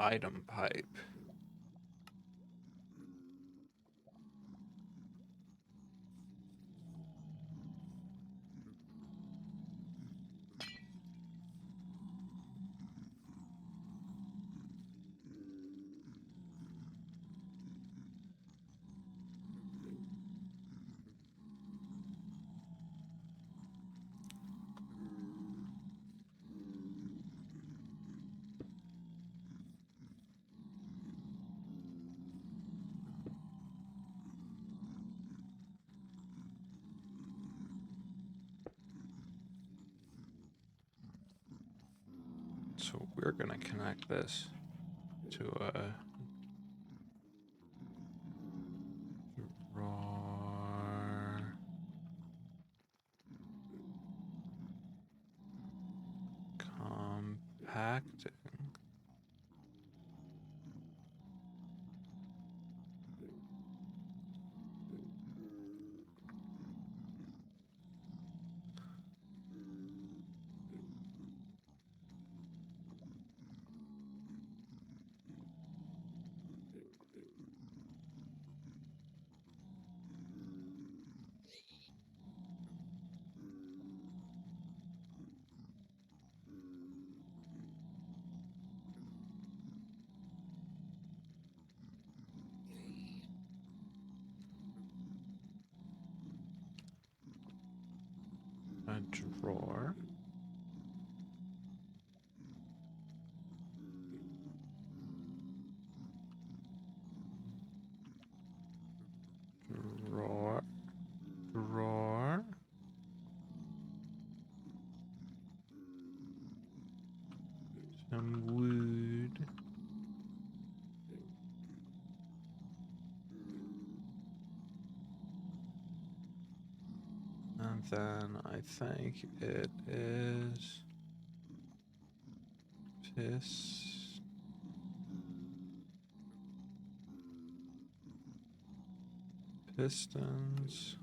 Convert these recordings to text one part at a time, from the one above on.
item pipe. So we're gonna connect this to a drawer. Compacting. A drawer. Drawer. Drawer. Some wood. And then I think it is pistons.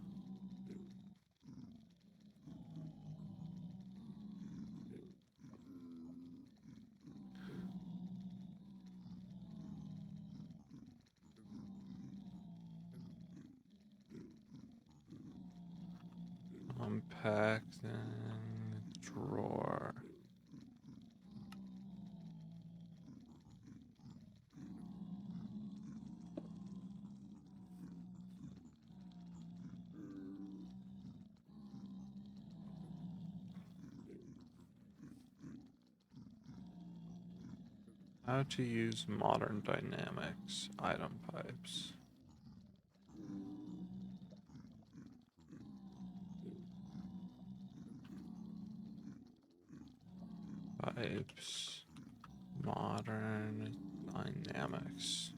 Compacting drawer. How to use modern dynamics item pipes. Pipes. Modern dynamics.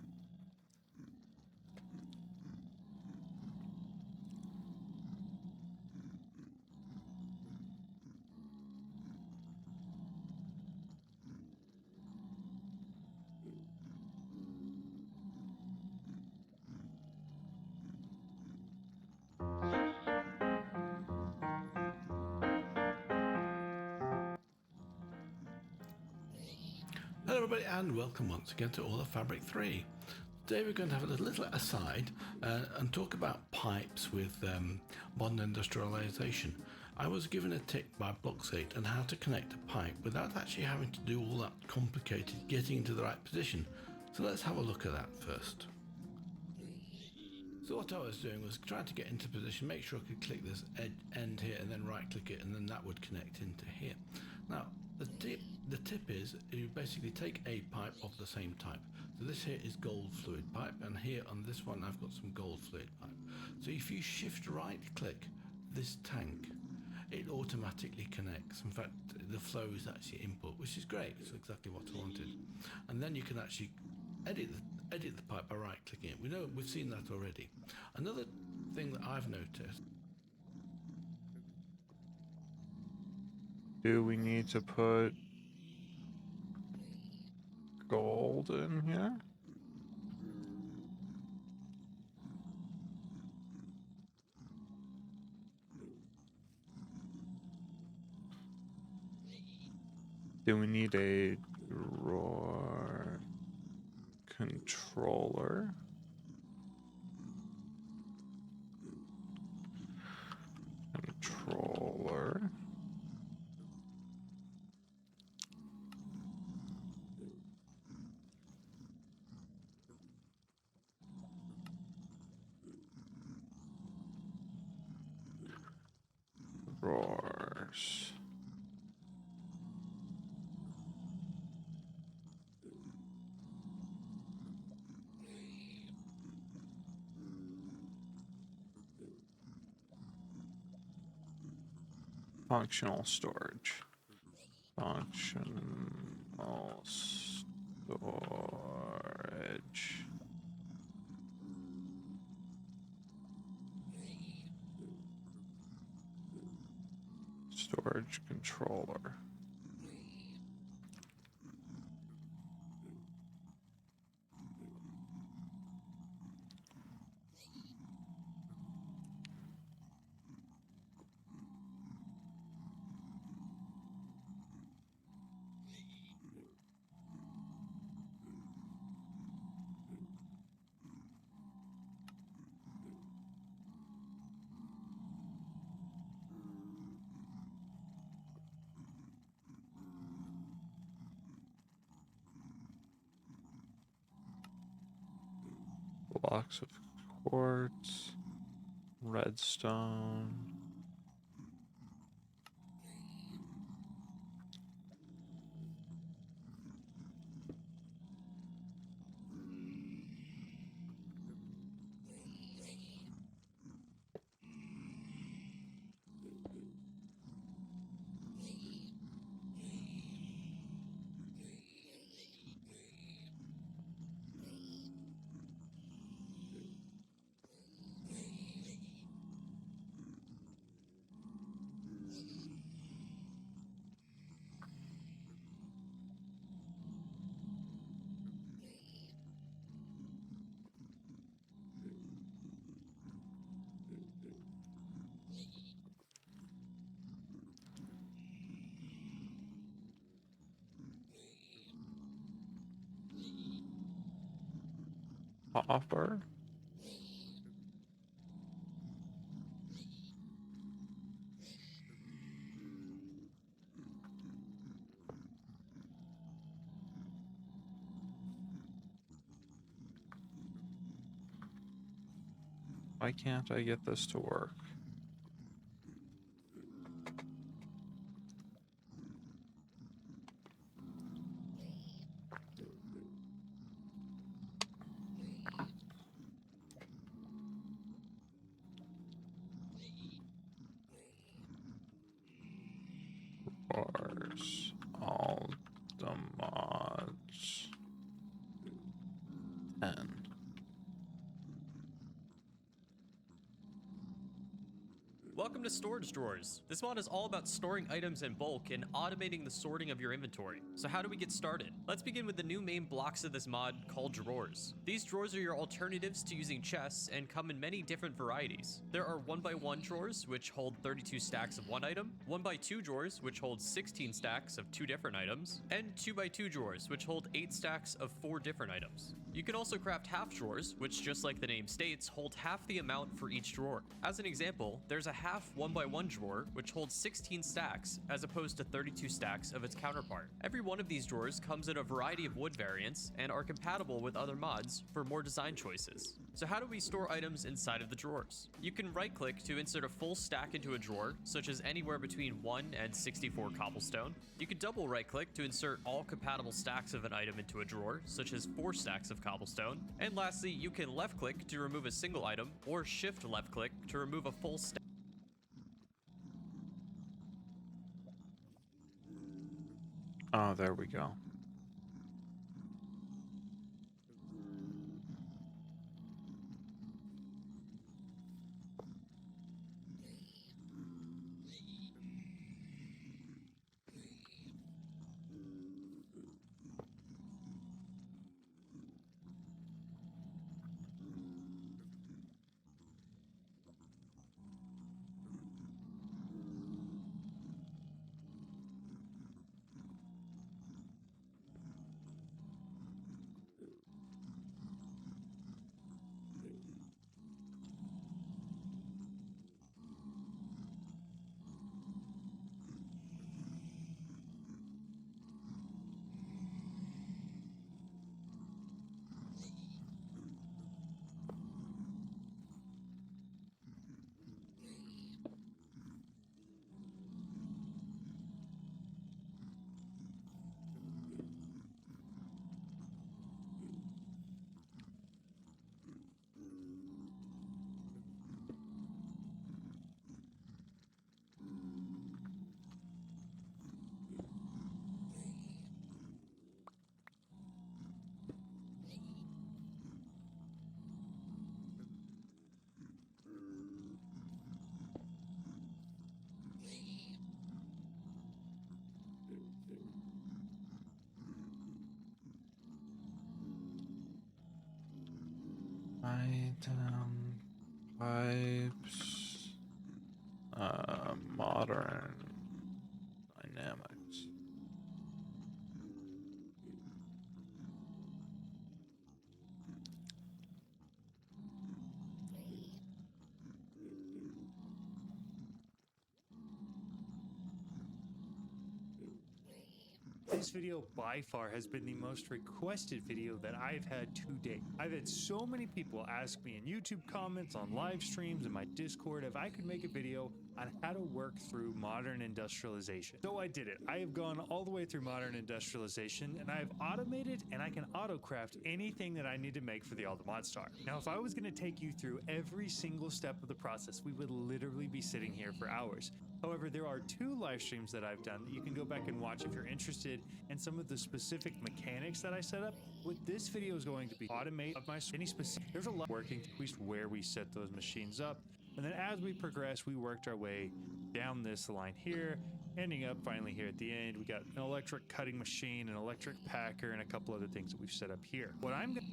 Hello everybody and welcome once again to All of Fabric 3. Today we're going to have a little aside and talk about pipes with modern industrialization. I was given a tip by Blocksate on how to connect a pipe without actually having to do all that complicated getting into the right position. So let's have a look at that first. So what I was doing was trying to get into position, make sure I could click this end here and then right click it, and then that would connect into here. Now the tip is you basically take a pipe of the same type. So this here is gold fluid pipe, and here on this one I've got some gold fluid pipe. So if you shift right click this tank, it automatically connects. In fact, the flow is actually input, which is great. It's exactly what I wanted. And then you can actually edit the pipe by right clicking it. We've seen that already. Another thing that I've noticed. Do we need to put gold in here? Do we need a drawer? controller. Controller. Drawers. Functional storage. Functional storage. Storage controller. Blocks of quartz, redstone. Hopper. Why can't I get this to work? Bars. All the mods. 10. Welcome to Storage Drawers. This mod is all about storing items in bulk and automating the sorting of your inventory. So how do we get started? Let's begin with the new main blocks of this mod called drawers. These drawers are your alternatives to using chests and come in many different varieties. There are 1x1 drawers, which hold 32 stacks of one item, 1x2 drawers, which hold 16 stacks of 2 different items, and 2x2 drawers, which hold 8 stacks of 4 different items. You can also craft half drawers, which just like the name states, hold half the amount for each drawer. As an example, there's a half 1x1 drawer, which holds 16 stacks, as opposed to 32 stacks of its counterpart. Every one of these drawers comes in a variety of wood variants and are compatible with other mods for more design choices. So how do we store items inside of the drawers? You can right click to insert a full stack into a drawer, such as anywhere between 1 and 64 cobblestone. You can double right click to insert all compatible stacks of an item into a drawer, such as 4 stacks of cobblestone. And lastly, you can left click to remove a single item, or shift left click to remove a full stack. Oh, there we go. Item pipes. Modern dynamics. This video by far has been the most requested video that I've had to date. I've had so many people ask me in YouTube comments, on live streams, in my Discord if I could make a video on how to work through modern industrialization. So I did it. I have gone all the way through modern industrialization and I have automated and I can auto-craft anything that I need to make for the Mod Star. Now, if I was going to take you through every single step of the process, we would literally be sitting here for hours. However, there are 2 live streams that I've done that you can go back and watch if you're interested in some of the specific mechanics that I set up. What this video is going to be automate of there's a lot working at least where we set those machines up. And then as we progress, we worked our way down this line here, ending up finally here at the end. We got an electric cutting machine, an electric packer, and a couple other things that we've set up here. What I'm going to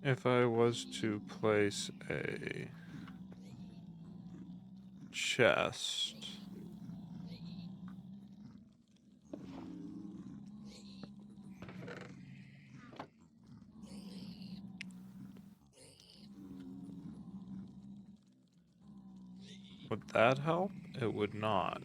If I was to place a chest, would that help? It would not.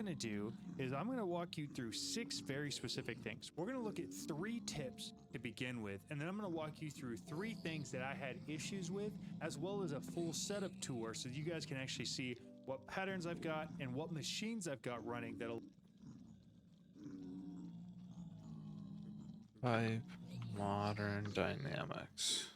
going to do is I'm going to walk you through 6 very specific things. We're going to look at 3 tips to begin with, and then I'm going to walk you through 3 things that I had issues with, as well as a full setup tour so you guys can actually see what patterns I've got and what machines I've got running that'll Pipe modern dynamics.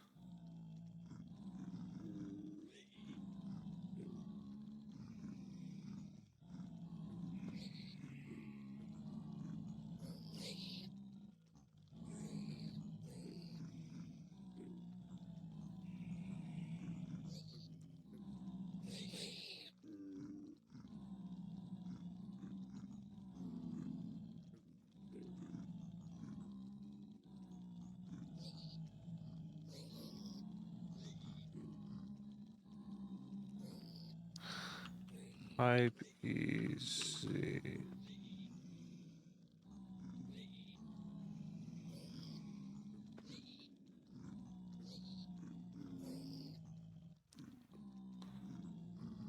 Pipe easy.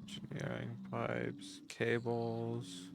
Engineering pipes, cables.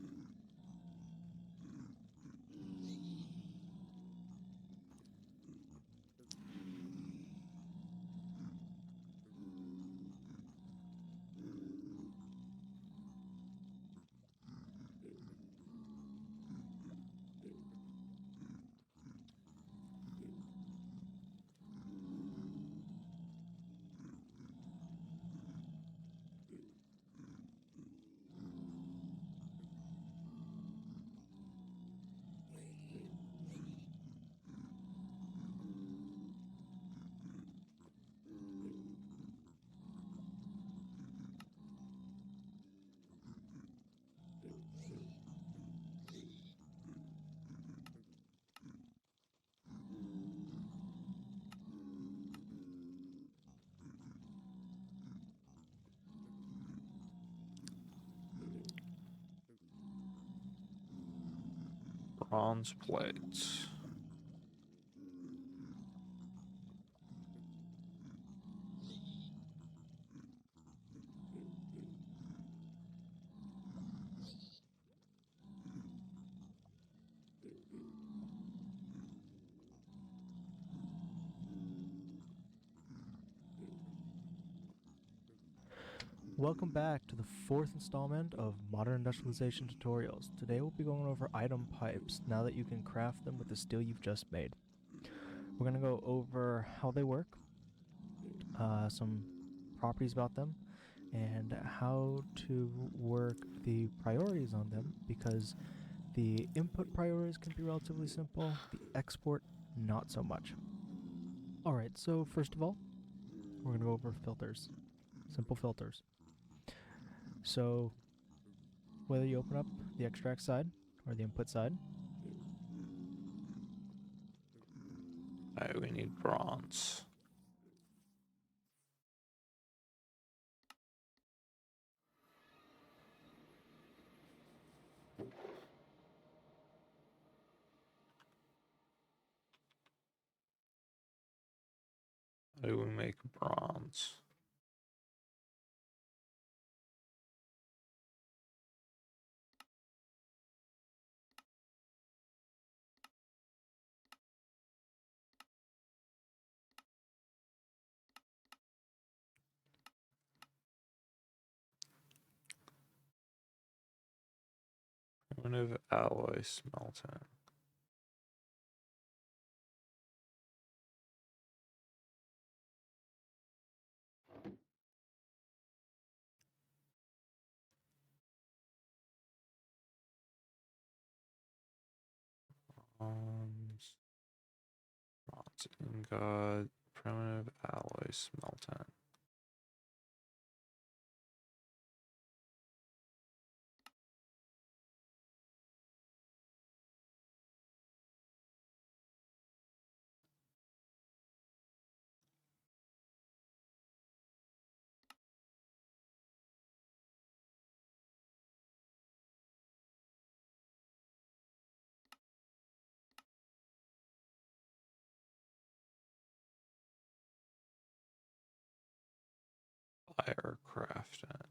Bronze plates. Welcome back to the fourth installment of Modern Industrialization Tutorials. Today we'll be going over item pipes now that you can craft them with the steel you've just made. We're going to go over how they work, some properties about them, and how to work the priorities on them, because the input priorities can be relatively simple, the export not so much. Alright, so first of all, we're going to go over filters. Simple filters. So, whether you open up the extract side or the input side, We need bronze. How do we make bronze? Primitive alloy smelting. Bronze ingot, primitive alloy smelting. Fire crafting.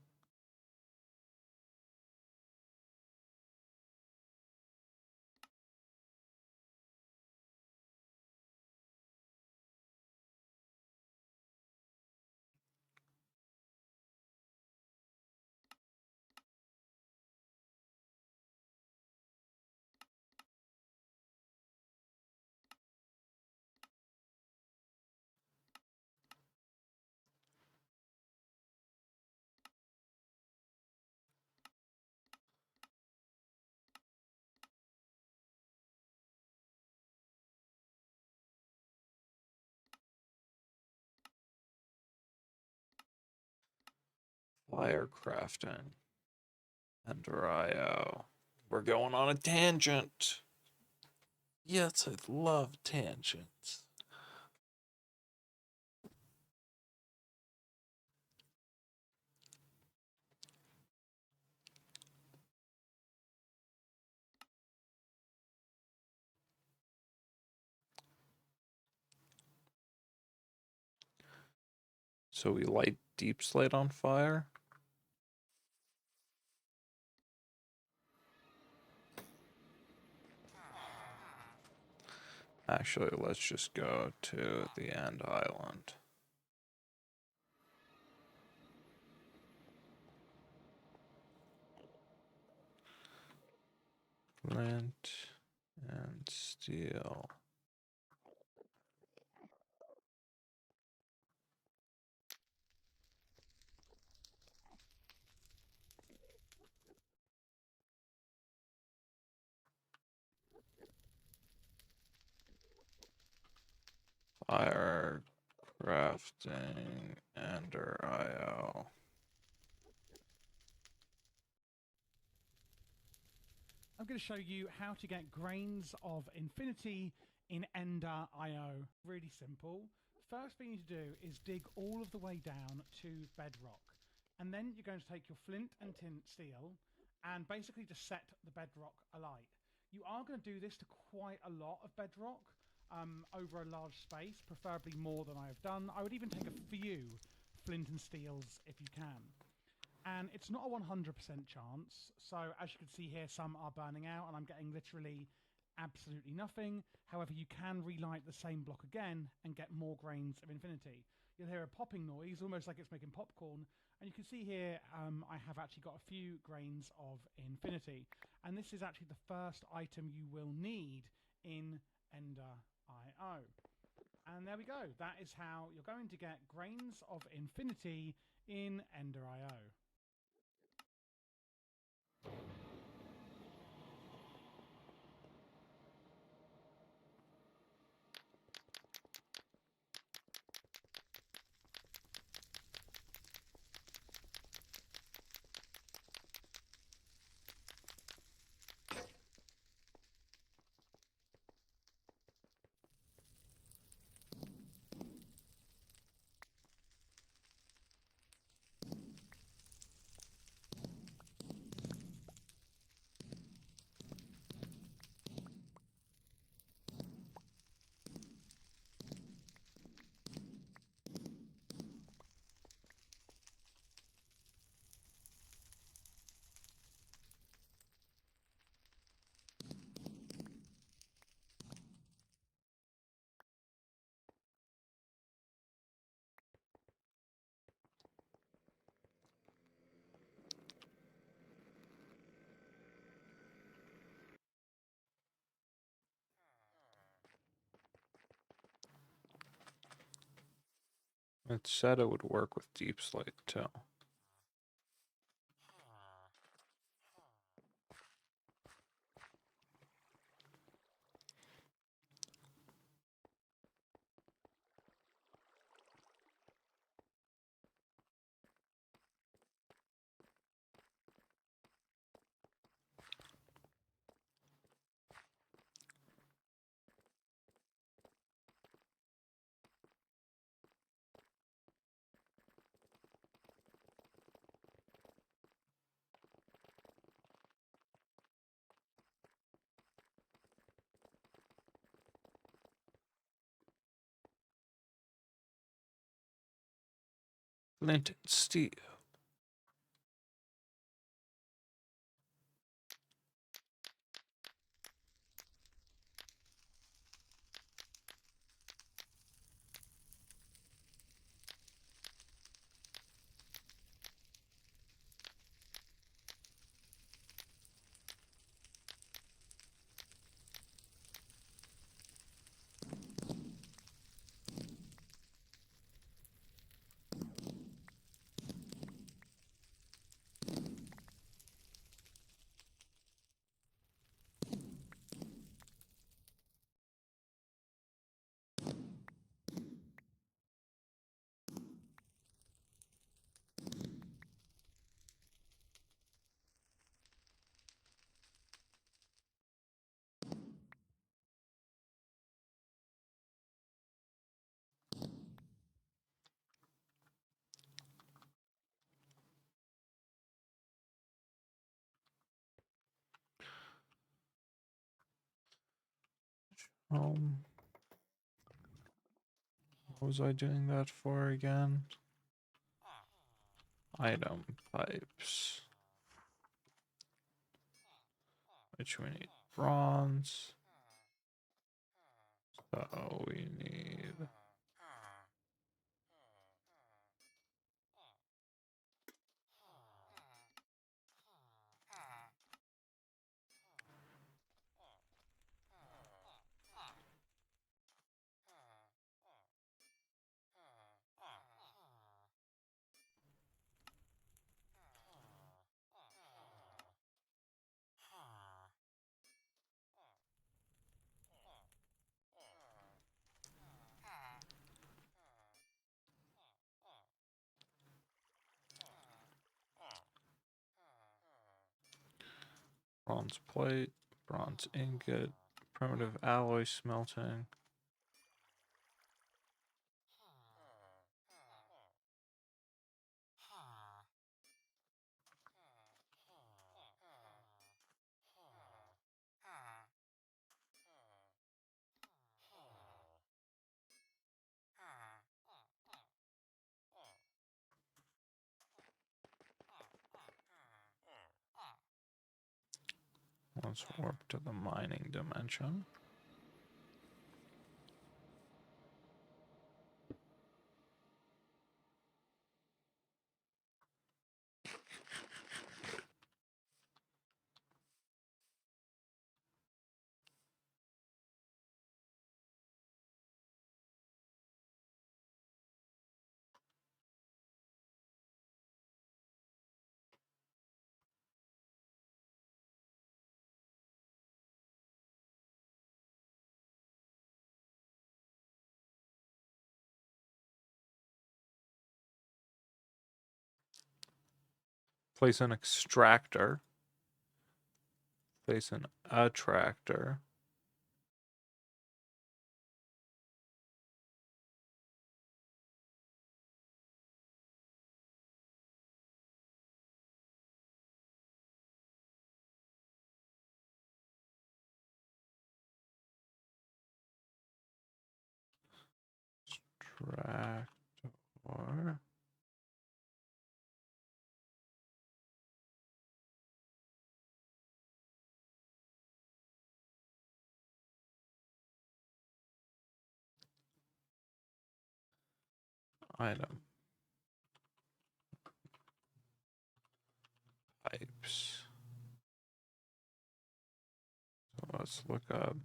Fire crafting. Ender IO. We're going on a tangent. Yes, I love tangents. So we light deep slate on fire. Actually, let's just go to the end island. Flint and steel. Fire crafting Ender IO. I'm going to show you how to get Grains of Infinity in Ender IO. Really simple. First thing you need to do is dig all of the way down to bedrock. And then you're going to take your flint and tin steel and basically just set the bedrock alight. You are going to do this to quite a lot of bedrock over a large space, preferably more than I have done. I would even take a few flint and steels if you can. And it's not a 100% chance. So as you can see here, some are burning out and I'm getting literally absolutely nothing. However, you can relight the same block again and get more Grains of Infinity. You'll hear a popping noise, almost like it's making popcorn, And you can see here I have actually got a few grains of infinity. And this is actually the first item you will need in Ender IO. And there we go. That is how you're going to get grains of infinity in Ender IO. It said it would work with Deep Slate too. Flint and steel. What was I doing that for again? Item pipes. Which we need bronze. So we need bronze plate, bronze ingot, primitive alloy smelting. Let's warp to the mining dimension. Place an extractor. Place an attractor. Tractor. Item. Pipes. So let's look up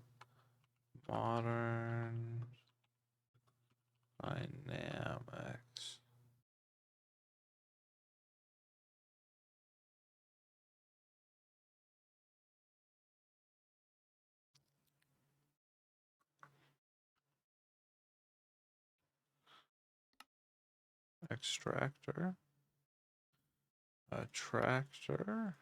modern dynamics. Extractor. Attractor.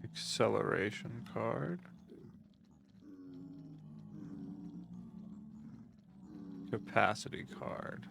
Acceleration card. Capacity card.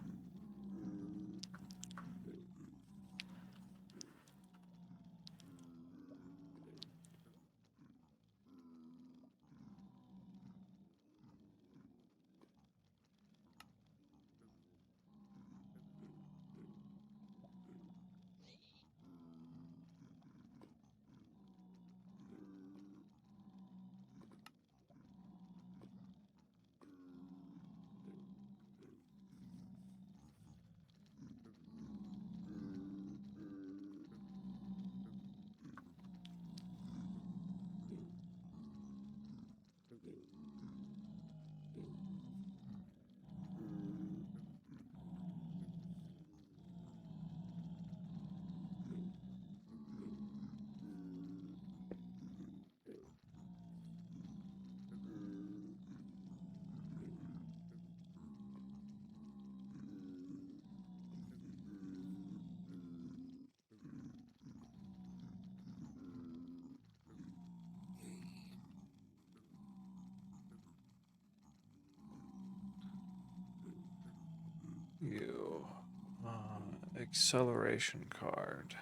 You. Acceleration card.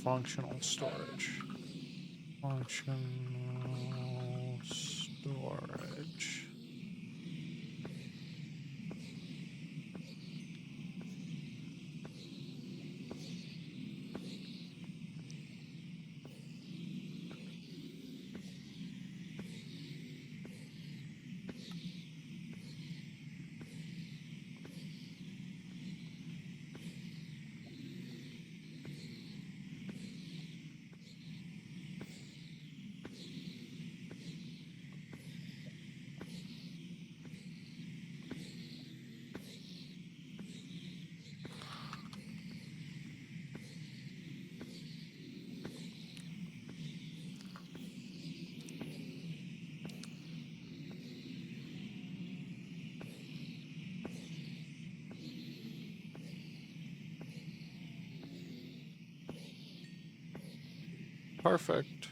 functional storage. Functional storage. Perfect.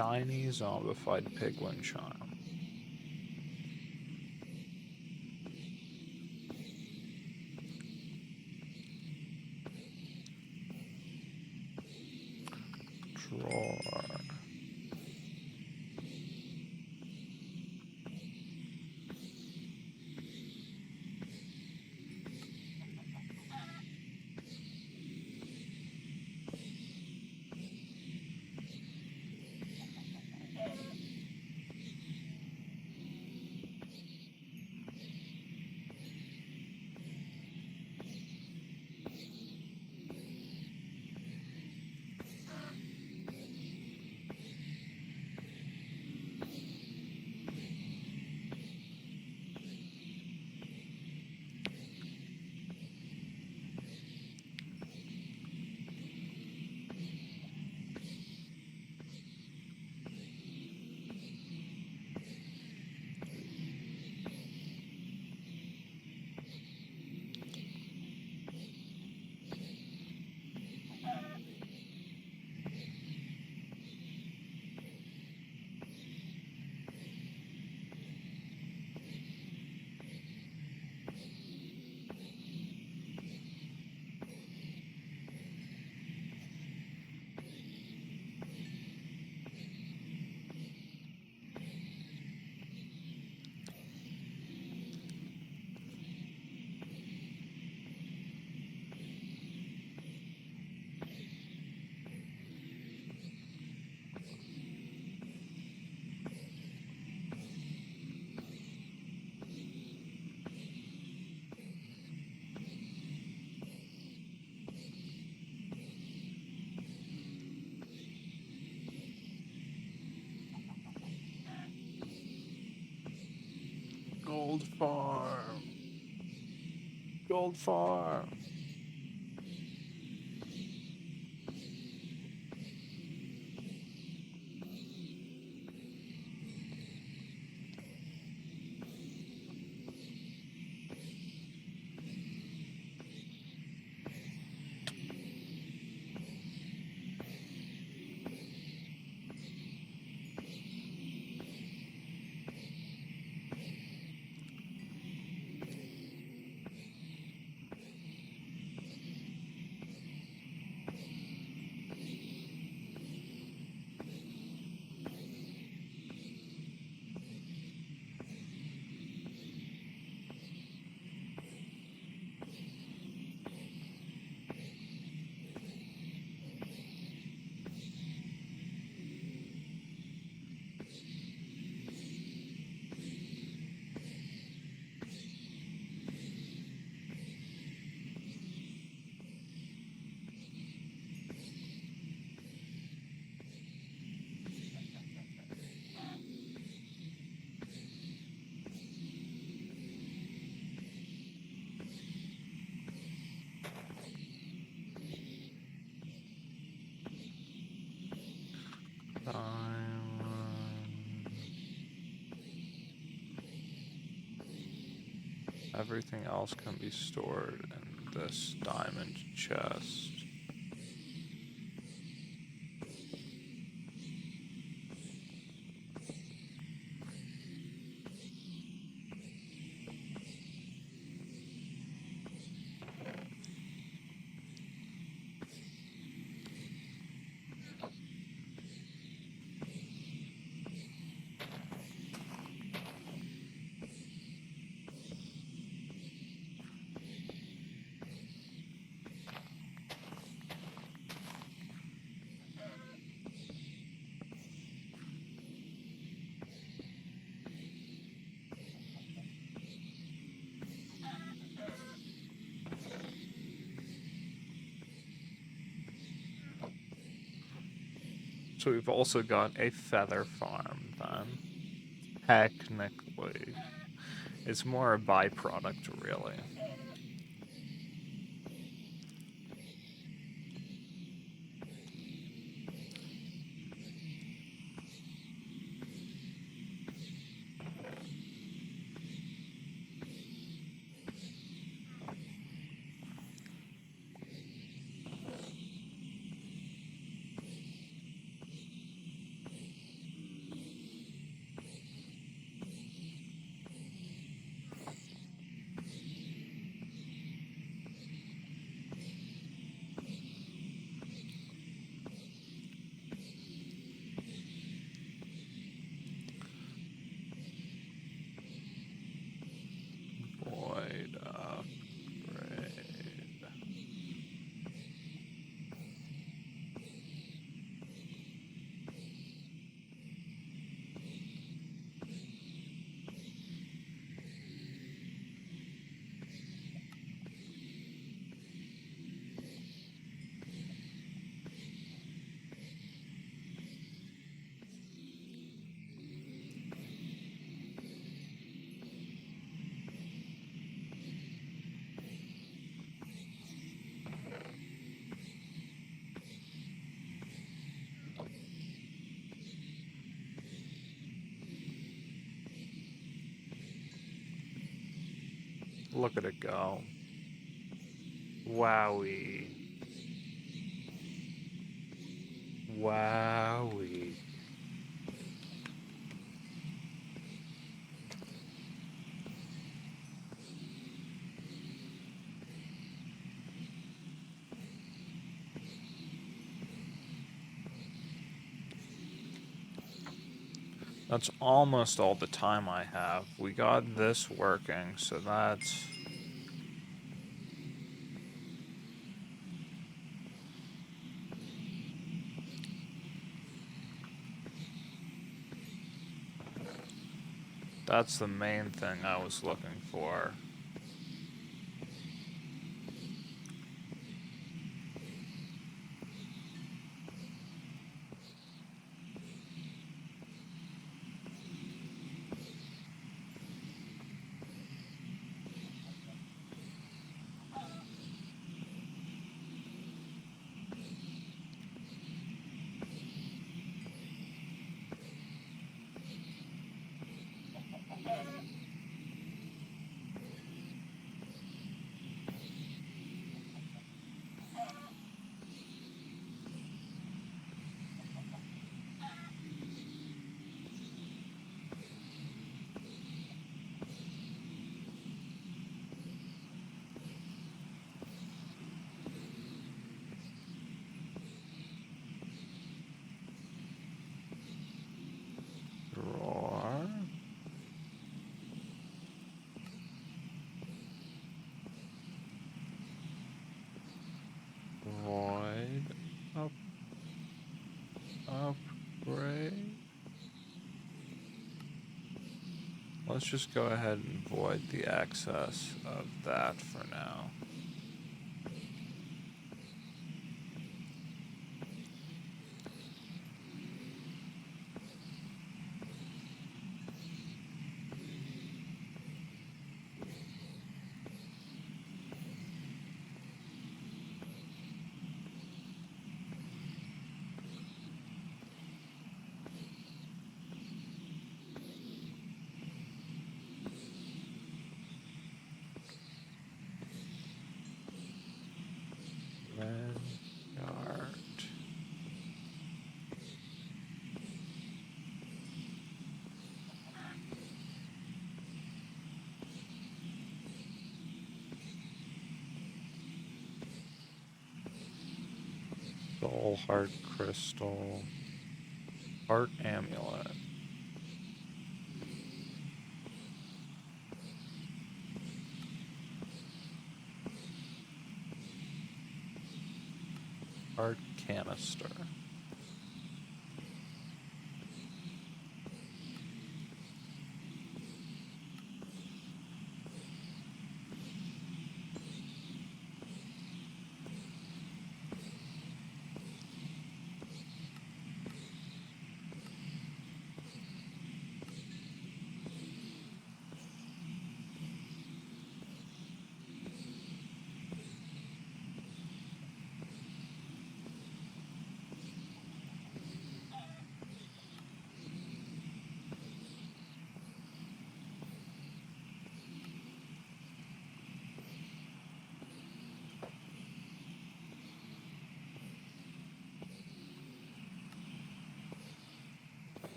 Shiny zombified piglin charm. Drawer. Gold farm. Gold farm. Everything else can be stored in this diamond chest. So we've also got a feather farm then. Technically. It's more a byproduct, really. Void upgrade. Look at it go. Wowie. Wowie. That's almost all the time I have. We got this working, so that's... That's the main thing I was looking for. Drawer. Void upgrade. Let's just go ahead and void the access of that for now. Soul Heart Crystal. Heart Amulet. Heart Canister.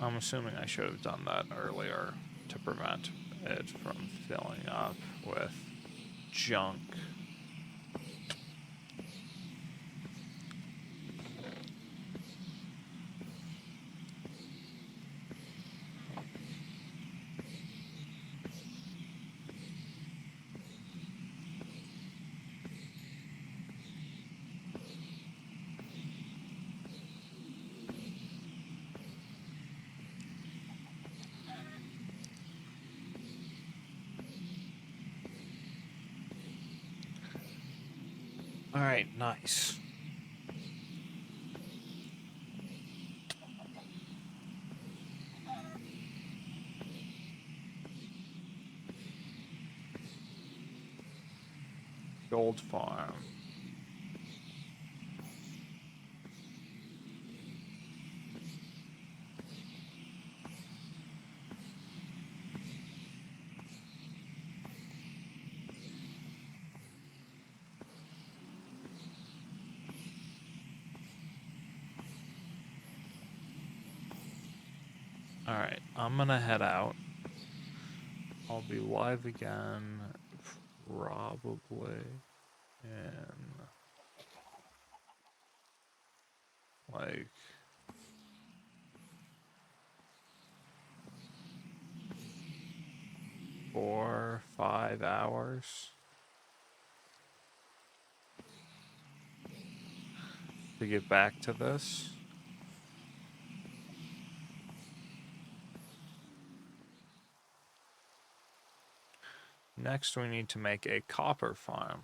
I'm assuming I should have done that earlier to prevent it from filling up with junk. All right, nice. Gold farm. All right, I'm gonna head out. I'll be live again probably in like 4 or 5 hours to get back to this. Next, we need to make a copper farm.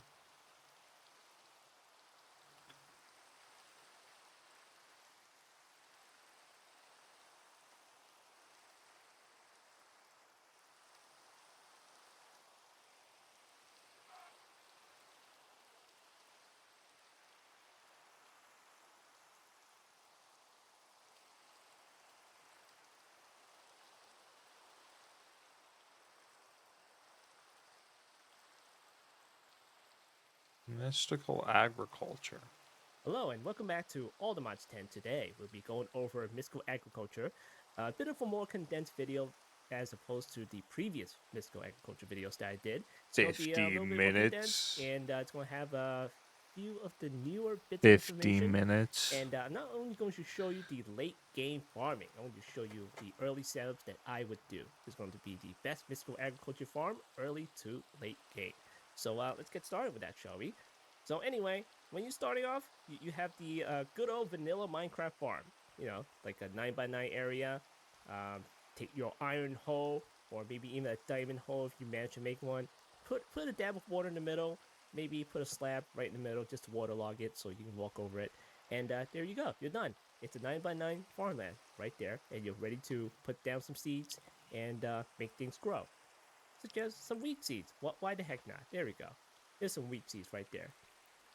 Mystical agriculture. Hello and welcome back to All the Mods 10. Today we'll be going over mystical agriculture, a bit of a more condensed video as opposed to the previous mystical agriculture videos that I did. It's gonna be a 50 little bit more minutes. condensed, and it's going to have a few of the newer bits 50 of information. minutes. And I'm not only going to show you the late game farming, I'm going to show you the early setups that I would do. It's going to be the best mystical agriculture farm, early to late game. So let's get started with that, shall we? So anyway, when you're starting off, you have the good old vanilla Minecraft farm. You know, like a 9x9 area. Take your iron hoe, or maybe even a diamond hoe if you manage to make one. Put a dab of water in the middle. Maybe put a slab right in the middle just to waterlog it so you can walk over it. And there you go. You're done. It's a 9x9 farmland right there. And you're ready to put down some seeds and make things grow. Such as some wheat seeds. Why the heck not? There we go. There's some wheat seeds right there.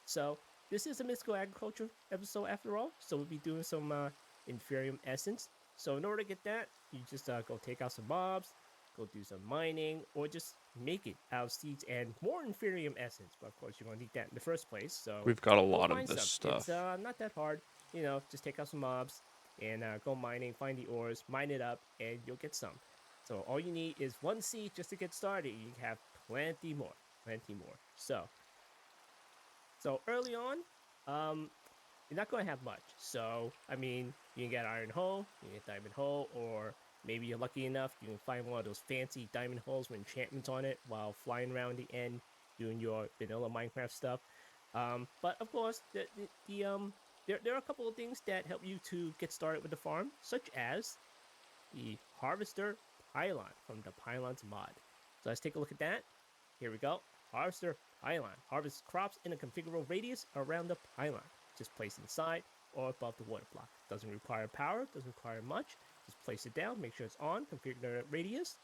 So this is a mystical agriculture episode after all, so we'll be doing some Inferium essence. So in order to get that, you just go take out some mobs, go do some mining, or just make it out of seeds and more Inferium essence. But of course, you're gonna need that in the first place. So We've got a go lot of find this some. stuff. It's not that hard. You know, just take out some mobs and go mining, find the ores, mine it up, and you'll get some. So all you need is 1 seed just to get started. You have plenty more. So early on, you're not going to have much. So, I mean, you can get Iron Hull, you can get Diamond Hull, or maybe you're lucky enough, you can find one of those fancy Diamond Hulls with enchantments on it while flying around the end doing your vanilla Minecraft stuff. But of course, there are a couple of things that help you to get started with the farm, such as the Harvester Pylon from the Pylons mod. So let's take a look at that. Here we go. Harvester Pylon. Harvest crops in a configurable radius around the pylon. Just place inside or above the water block. Doesn't require power, doesn't require much. Just place it down, make sure it's on, configure the radius,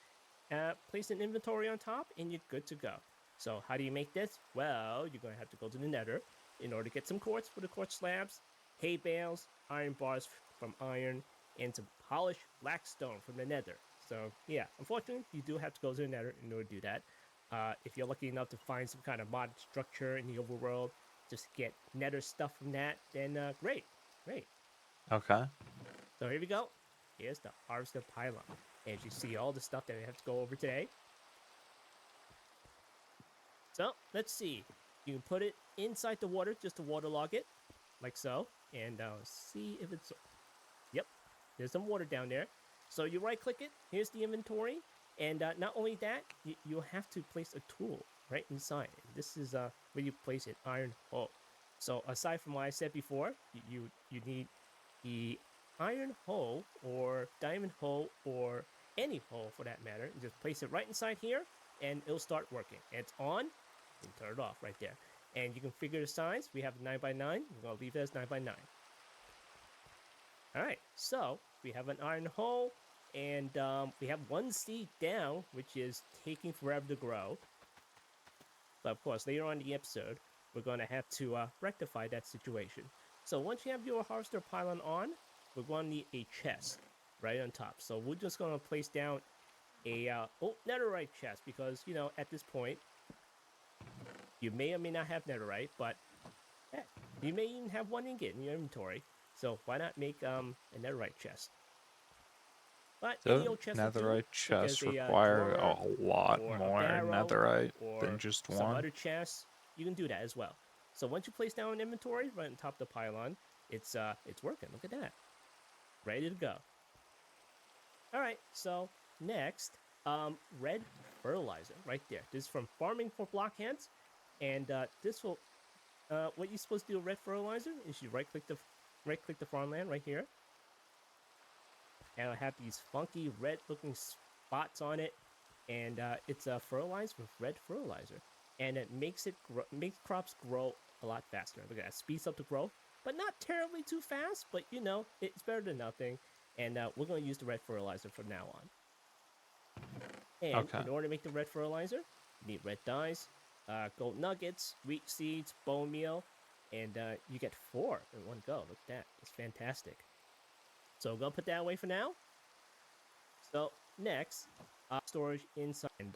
place an inventory on top, and you're good to go. So how do you make this? Well, you're going to have to go to the nether in order to get some quartz for the quartz slabs, hay bales, iron bars from iron, and some polished black stone from the nether. So yeah, unfortunately, you do have to go to the nether in order to do that. If you're lucky enough to find some kind of mod structure in the overworld, just get nether stuff from that, then great. Okay. So here we go. Here's the Harvester Pylon. As you see all the stuff that we have to go over today. So let's see. You can put it inside the water just to waterlog it, like so. And see if it's... Yep, there's some water down there. So you right click it. Here's the inventory. And not only that, you'll have to place a tool right inside. This is where you place an iron hull. So aside from what I said before, you need the iron hull or diamond hull or any hull for that matter. You just place it right inside here and it'll start working. It's on, you can turn it off right there. And you can figure the size. We have 9x9. We're going to leave it as 9x9. Alright, so we have an iron hull. And we have 1 seed down, which is taking forever to grow. But of course, later on in the episode, we're going to have to rectify that situation. So once you have your Harvester Pylon on, we're going to need a chest right on top. So we're just going to place down a netherite chest because, you know, at this point, you may or may not have netherite, but heck, you may even have 1 ingot in your inventory. So why not make a netherite chest? But any old chest netherite chests because require a lot or a more barrel netherite or than just some one. other chests, you can do that as well. So once you place down an inventory right on top of the pylon, it's working. Look at that, ready to go. All right, so next, red fertilizer right there. This is from Farming for Blockheads, and this will what you're supposed to do with red fertilizer is you right click the farmland right here. And it'll have these funky red looking spots on it, and it's fertilized with red fertilizer, and it makes crops grow a lot faster. Look at that, speeds up the growth, but not terribly too fast, but you know, it's better than nothing. And we're going to use the red fertilizer from now on. And in order to make the red fertilizer, you need red dyes, gold nuggets, wheat seeds, bone meal, and you get 4 in one go. Look at that, it's fantastic. So I'm going to put that away for now. So next, storage inside, and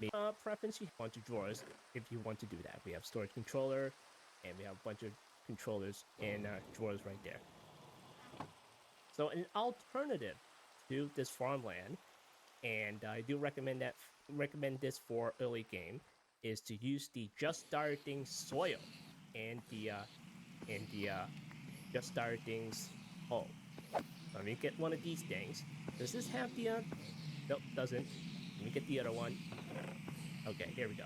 maybe preference you want to drawers if you want to do that. We have storage controller, and we have a bunch of controllers and drawers right there. So an alternative to this farmland, and I do recommend this for early game, is to use the Just Starting soil and the Just Starting hull. Let me get one of these things. Does this have the... Nope, doesn't. Let me get the other one. Okay, here we go.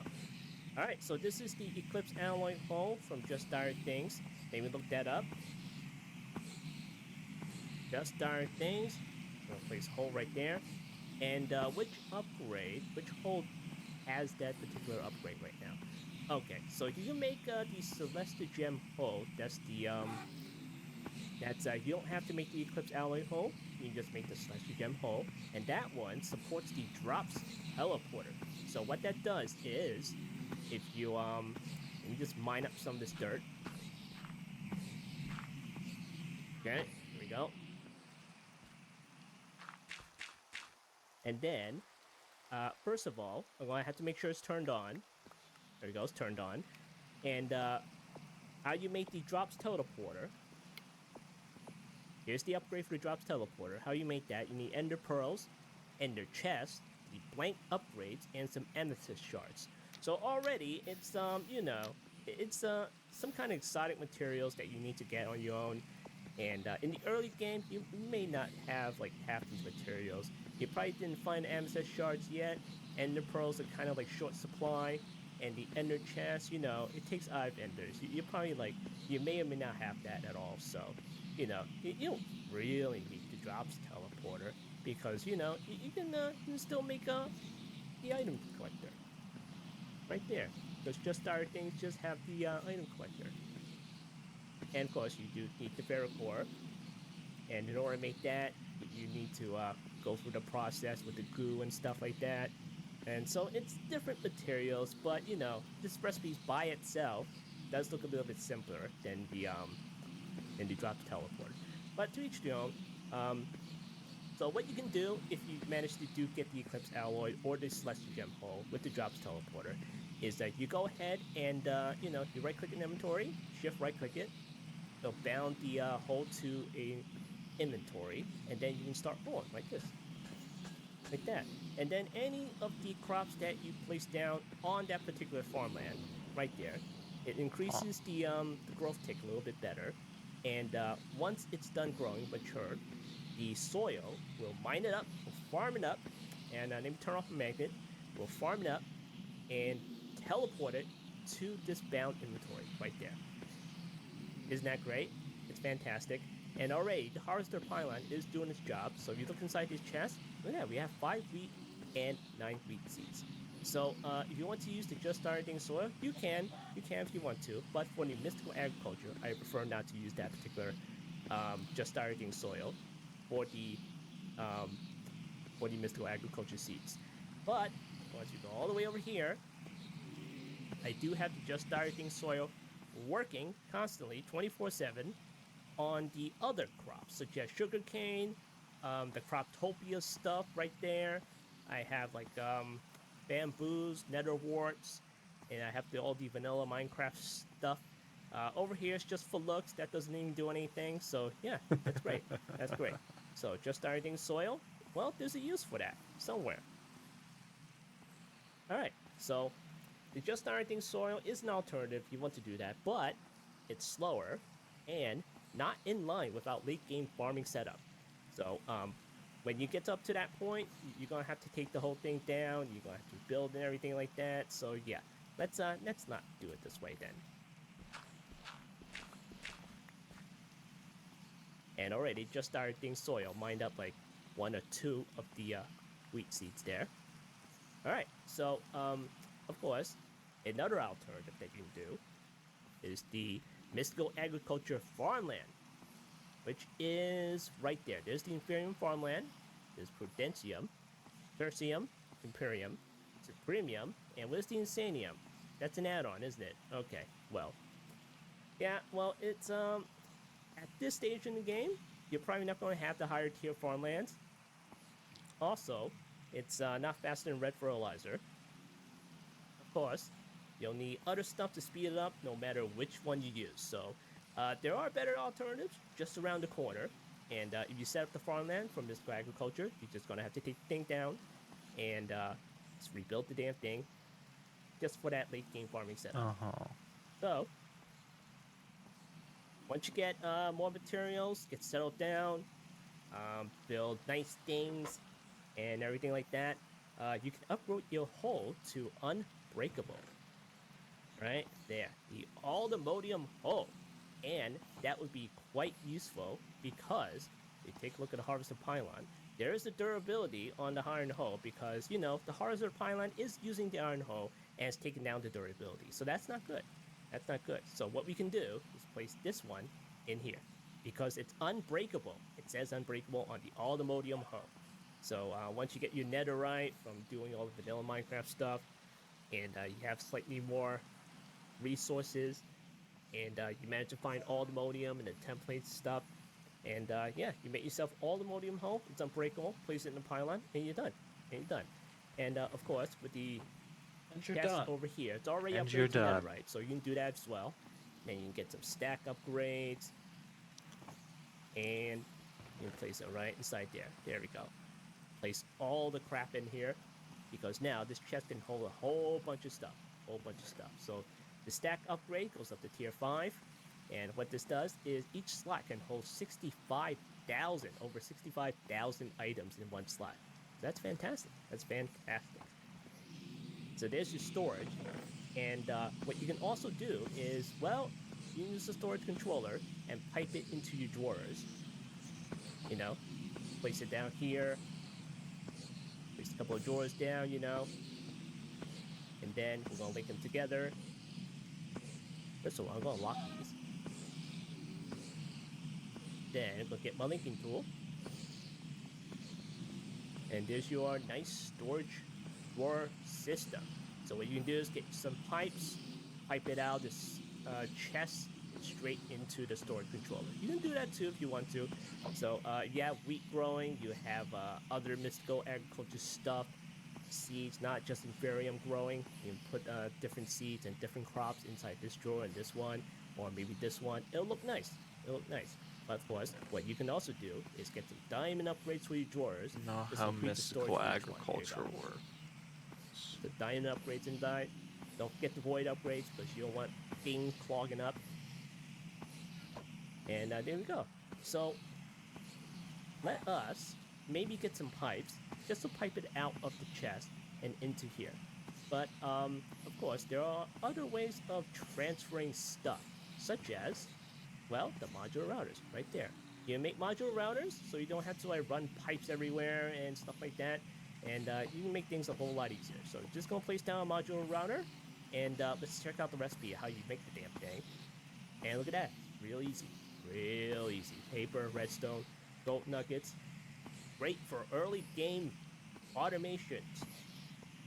Alright, so this is the Eclipse Alloy Hull from Just Dire Things. Maybe look that up. Just Dire Things. I'm going to place hull right there. And which hull has that particular upgrade right now? Okay, so you can make the Celesta Gem Hull. That's the... you don't have to make the Eclipse Alloy Hull. You can just make the Celestial Gem Hull. And that one supports the Drops Teleporter. So what that does is, if you, let me just mine up some of this dirt. Okay, here we go. And then, first of all, I'm going to have to make sure it's turned on. There we go, it's turned on. And how you make the Drops Teleporter. Here's the upgrade for the Drops Teleporter. How you make that, you need Ender Pearls, ender chest, the blank upgrades, and some amethyst shards. So already it's it's some kind of exotic materials that you need to get on your own. And in the early game, you may not have like half these materials. You probably didn't find amethyst shards yet. Ender pearls are kind of like short supply, and the ender chest, it takes 5 enders. You probably like you may or may not have that at all. So, you don't really need the drops teleporter because you can still make the item collector right there. Because just starter things just have the item collector. And of course, you do need the ferrocore. And in order to make that, you need to go through the process with the goo and stuff like that. And so it's different materials, but this recipe by itself does look a little bit simpler than the drop teleport. But to each their own. So what you can do if you manage to get the Eclipse Alloy or the Celestial Gem Hull with the drops teleporter is that you go ahead and you right click in inventory, shift right click it, it'll bound the hull to a inventory, and then you can start rolling like this, like that. And then any of the crops that you place down on that particular farmland, right there, it increases the growth tick a little bit better. And once it's done growing, matured, the soil will mine it up, will farm it up, and let me turn off the magnet. We'll farm it up and teleport it to this bound inventory right there. Isn't that great? It's fantastic. And already, the Harvester Pylon is doing its job. So if you look inside this chest, look at that, we have 5 wheat and 9 wheat seeds. So if you want to use the just starting soil, you can if you want to. But for the mystical agriculture, I prefer not to use that particular just starting soil for the mystical agriculture seeds. But once you go all the way over here, I do have the just starting soil working constantly 24/7 on the other crops such as sugarcane, the Croptopia stuff right there. I have like bamboos, netherworts, and I have all the vanilla Minecraft stuff. Over here it's just for looks. That doesn't even do anything. So yeah, that's great. That's great. So just starting soil. Well, there's a use for that somewhere. All right. So the just starting soil is an alternative if you want to do that, but it's slower and not in line with our late game farming setup. So when you get up to that point, you're gonna have to take the whole thing down. You're gonna have to build and everything like that. So yeah, let's not do it this way then. And already just starting soil mined up like 1 or 2 of the wheat seeds there. All right, so of course, another alternative that you can do is the mystical agriculture farmland, which is right there. There's the Inferium farmland, there's Prudentium, Tertium, Imperium, Supremium, and where's the Insanium? That's an add-on, isn't it? Okay, well, yeah, well, it's at this stage in the game, you're probably not going to have the higher tier farmlands. Also, it's not faster than Red Fertilizer. Of course, you'll need other stuff to speed it up no matter which one you use. So there are better alternatives just around the corner. And if you set up the farmland from Mystical Agriculture, you're just going to have to take the thing down and just rebuild the damn thing just for that late game farming setup. So once you get more materials, get settled down, build nice things and everything like that, you can upgrade your hull to Unbreakable. Right there, the Aldemodium hull, and that would be quite useful because if you take a look at the Harvester Pylon, there is a durability on the iron hull because the Harvester Pylon is using the iron hull and it's taking down the durability, so that's not good. That's not good. So what we can do is place this one in here because it's unbreakable. It says unbreakable on the Aldemodium hull. So once you get your netherite from doing all the vanilla Minecraft stuff, and you have slightly more resources, and you manage to find Aldemodium and the template stuff, and yeah, you make yourself Aldemodium hull. It's unbreakable. Place it in the pylon, and you're done. And you're done. And of course, with the chest over here, it's already upgraded to netherite, so you can do that as well. Then you can get some stack upgrades, and you can place it right inside there. There we go. place all the crap in here, because now this chest can hold a whole bunch of stuff. So the stack upgrade goes up to tier 5. And what this does is each slot can hold over 65,000 items in one slot. That's fantastic. So there's your storage. And what you can also do is, well, you can use the storage controller and pipe it into your drawers. You know, place it down here. Place a couple of drawers down, you know. And then we're going to link them together. First of all, I'm going to lock these. Then I'm going to get my linking tool. And there's your nice storage drawer system. So what you can do is get some pipes, pipe it out this chest straight into the storage controller. You can do that too if you want to. So you have wheat growing, you have other mystical agriculture stuff, seeds, not just Inferium growing. You can put different seeds and different crops inside this drawer and this one, or maybe this one. It'll look nice. But of course, what you can also do is get some diamond upgrades for your drawers. Know to how complete the storage mystical for each one. agriculture There you go. works. The diamond upgrades inside. Don't forget the void upgrades because you don't want things clogging up. And there we go. So let us maybe get some pipes just to pipe it out of the chest and into here. But of course, there are other ways of transferring stuff, such as, well, the modular routers right there. You can make modular routers so you don't have to like run pipes everywhere and stuff like that. And you can make things a whole lot easier. So just gonna place down a modular router, and let's check out the recipe of how you make the damn thing. And look at that, real easy. Paper, redstone, gold nuggets, great for early game automations.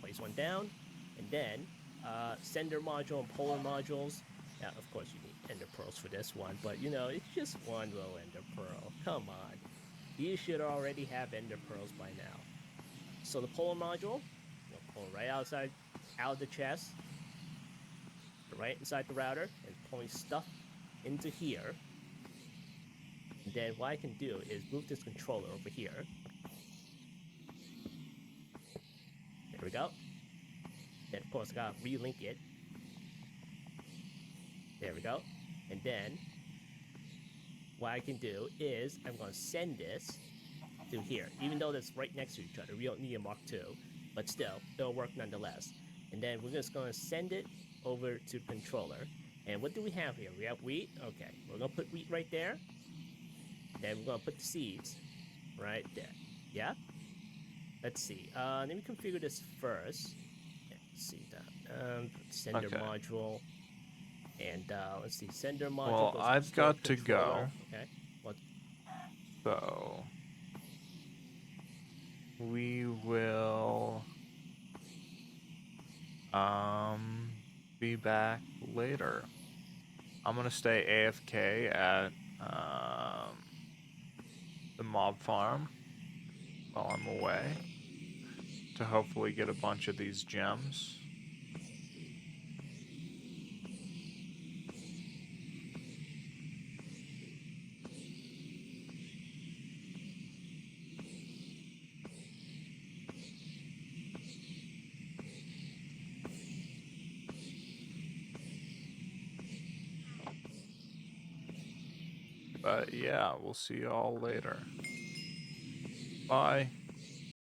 Place one down, and then sender module and polar modules. Now, of course, you need ender pearls for this one, but you know, it's just one little ender pearl. Come on, you should already have ender pearls by now. So the polar module, you'll pull right out of the chest, right inside the router, and pulling stuff into here. And then what I can do is move this controller over here. There we go. Then of course I gotta relink it. There we go. And then what I can do is I'm gonna send this to here. Even though that's right next to each other, we don't need a Mark II, but still, it'll work nonetheless. And then we're just gonna send it over to controller. And what do we have here? We have wheat. Okay, we're gonna put wheat right there. Then we're gonna put the seeds right there. Yeah? Let's see. Let me configure this first. Yeah, let's see that. Sender Okay. module. And let's see. Sender module. Well, goes I've to got to controller. go. Okay. What? So we will be back later. I'm gonna stay AFK at the mob farm while I'm away to hopefully get a bunch of these gems. But yeah, we'll see you all later. Bye.